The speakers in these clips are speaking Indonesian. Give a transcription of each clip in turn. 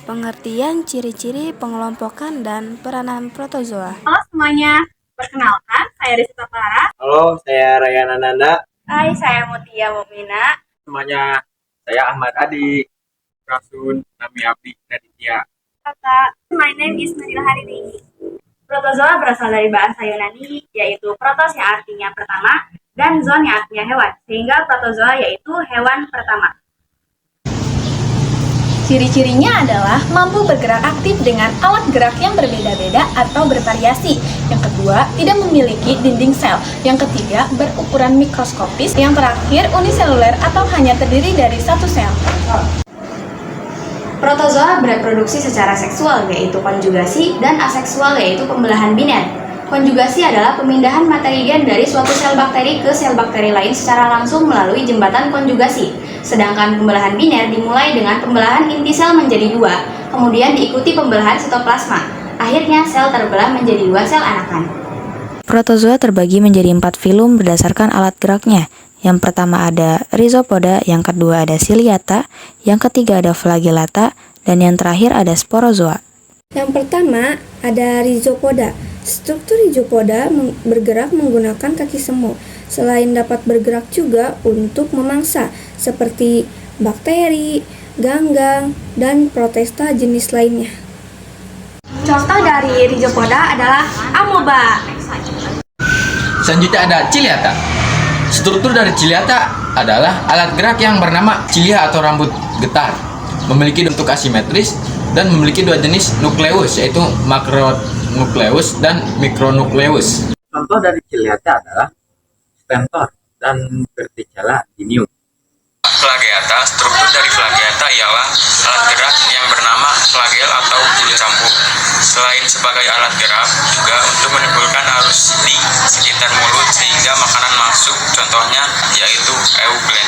Pengertian ciri-ciri pengelompokan dan peranan protozoa. Halo semuanya, perkenalkan saya Rizka Clara. Halo, saya Rayana Nanda. Hai, saya Mutia Mukmina. Semuanya, saya Ahmad Adi. Rasun Nami Abdi Raditya. Kakak, my name is Nuril Harini. Protozoa berasal dari bahasa Yunani, yaitu protos yang artinya pertama, dan zoon yang artinya hewan, sehingga protozoa yaitu hewan pertama. Ciri-cirinya adalah mampu bergerak aktif dengan alat gerak yang berbeda-beda atau bervariasi. Yang kedua, tidak memiliki dinding sel. Yang ketiga, berukuran mikroskopis. Yang terakhir, uniseluler atau hanya terdiri dari satu sel. Protozoa bereproduksi secara seksual, yaitu konjugasi, dan aseksual, yaitu pembelahan biner. Konjugasi adalah pemindahan materi gen dari suatu sel bakteri ke sel bakteri lain secara langsung melalui jembatan konjugasi. Sedangkan pembelahan biner dimulai dengan pembelahan inti sel menjadi dua, kemudian diikuti pembelahan sitoplasma. Akhirnya sel terbelah menjadi dua sel anakan. Protozoa terbagi menjadi 4 filum berdasarkan alat geraknya. Yang pertama ada Rhizopoda, yang kedua ada Ciliata, yang ketiga ada Flagellata, dan yang terakhir ada Sporozoa. Yang pertama ada Rhizopoda. Struktur Rhizopoda bergerak menggunakan kaki semu. Selain dapat bergerak juga untuk memangsa, seperti bakteri, ganggang, dan protista jenis lainnya. Contoh dari Rhizopoda adalah amoeba. Selanjutnya ada Ciliata. Struktur dari Ciliata adalah alat gerak yang bernama cilia atau rambut getar. Memiliki bentuk asimetris dan memiliki dua jenis nukleus, yaitu makronukleus dan mikronukleus. Contoh dari Ciliata adalah stentor dan verticella dinium. Flagellata. Struktur dari Flagellata ialah alat gerak yang bernama flagel atau bulu cambuk. Selain sebagai alat gerak, juga untuk menimbulkan arus di sekitar mulut sehingga makanan masuk, contohnya yaitu euglen.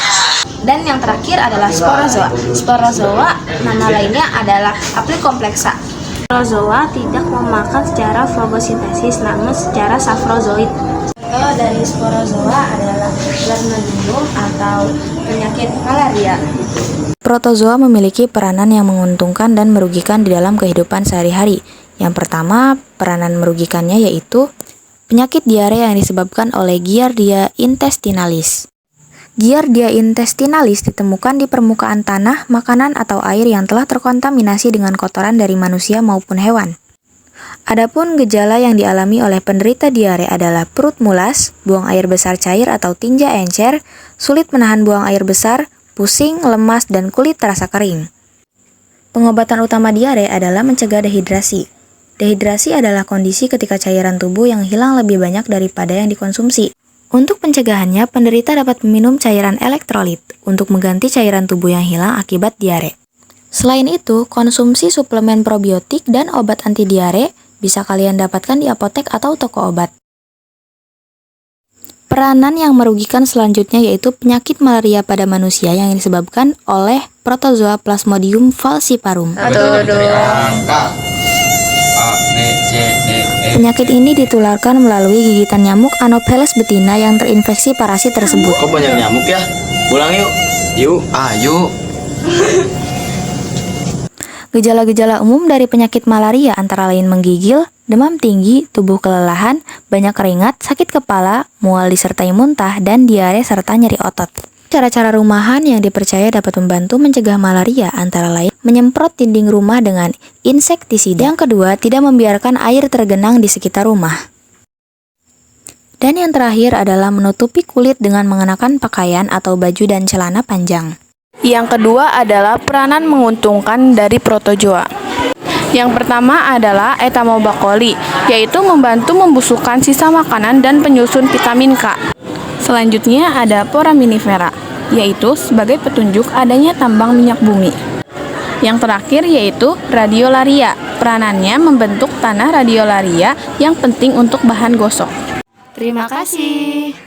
Dan yang terakhir adalah sporozoa. Sporozoa nama lainnya adalah Aplicomplexa. Sporozoa tidak memakan secara fotosintesis, namun secara safrozoid. Contoh dari sporozoa adalah Plasmodium atau penyakit malaria. Protozoa memiliki peranan yang menguntungkan dan merugikan di dalam kehidupan sehari-hari. Yang pertama, peranan merugikannya yaitu penyakit diare yang disebabkan oleh Giardia intestinalis. Giardia intestinalis ditemukan di permukaan tanah, makanan, atau air yang telah terkontaminasi dengan kotoran dari manusia maupun hewan. Adapun gejala yang dialami oleh penderita diare adalah perut mulas, buang air besar cair atau tinja encer, sulit menahan buang air besar, pusing, lemas, dan kulit terasa kering. Pengobatan utama diare adalah mencegah dehidrasi. Dehidrasi adalah kondisi ketika cairan tubuh yang hilang lebih banyak daripada yang dikonsumsi. Untuk pencegahannya, penderita dapat meminum cairan elektrolit untuk mengganti cairan tubuh yang hilang akibat diare. Selain itu, konsumsi suplemen probiotik dan obat anti diare bisa kalian dapatkan di apotek atau toko obat. Peranan yang merugikan selanjutnya yaitu penyakit malaria pada manusia yang disebabkan oleh protozoa Plasmodium falciparum. Penyakit ini ditularkan melalui gigitan nyamuk Anopheles betina yang terinfeksi parasit tersebut. Kok banyak nyamuk ya? Pulang yuk. Yuk. Yuk. Gejala-gejala umum dari penyakit malaria antara lain menggigil, demam tinggi, tubuh kelelahan, banyak keringat, sakit kepala, mual disertai muntah, dan diare serta nyeri otot. Cara-cara rumahan yang dipercaya dapat membantu mencegah malaria antara lain menyemprot dinding rumah dengan insektisida. Yang kedua, tidak membiarkan air tergenang di sekitar rumah. Dan yang terakhir adalah menutupi kulit dengan mengenakan pakaian atau baju dan celana panjang. Yang kedua adalah peranan menguntungkan dari protozoa. Yang pertama adalah Entamoeba coli, yaitu membantu membusukkan sisa makanan dan penyusun vitamin K. Selanjutnya ada Foraminifera, yaitu sebagai petunjuk adanya tambang minyak bumi. Yang terakhir yaitu Radiolaria. Peranannya membentuk tanah radiolaria yang penting untuk bahan gosok. Terima kasih.